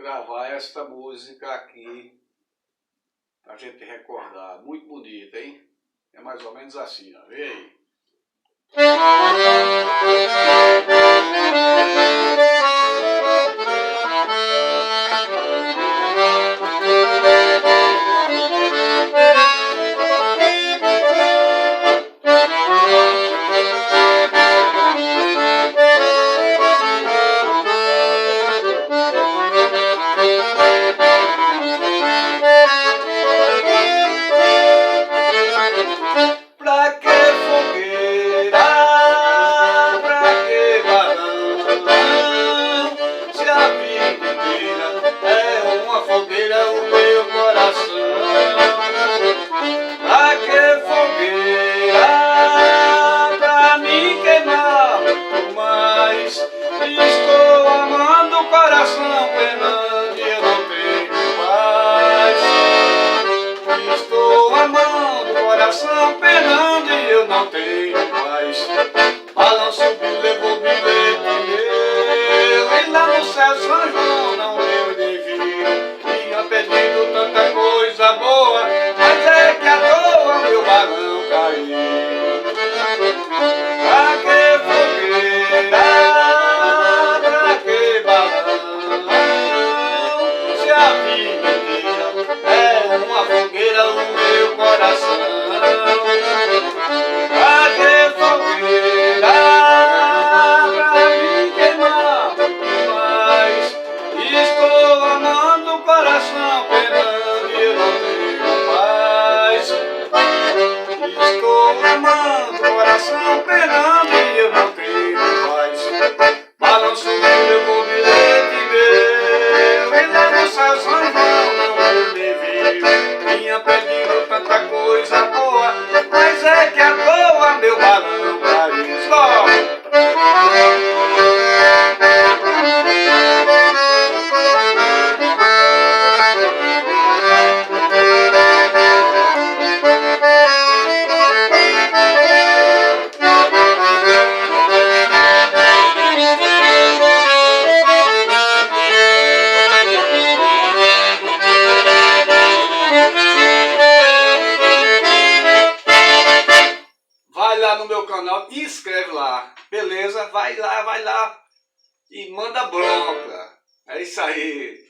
gravar esta música aqui pra gente recordar. Muito bonita, hein? É mais ou menos assim, ó. Vê aí. Pra que fogueira, pra que balão, se a vida inteira é uma fogueira o meu coração. Pra que fogueira, pra me queimar muito mais, estou amando o coração penando e eu não tenho paz. Estou amando o coração penando e eu não tenho paz. Balanço subiu, levou bilhete meu, e lá no céu São João não eu devia. Tinha pedido tanta coisa boa, mas é que à toa meu balão caiu. Pra que fogueira, pra que balão, se a vida inteira é uma fogueira no meu coração. Pra que fogueira, pra me queimar muito mais, estou amando o coração penando e eu não tenho paz. Estou amando o coração penando e eu não tenho paz. Balanço meu, levou bilhete meu, e lá no céu São João não eu me viu. Tinha pedido tanta coisa boa, mas é que à toa meu balão caiu. Vai lá no meu canal e inscreve lá, beleza? Vai lá e manda bronca. É isso aí.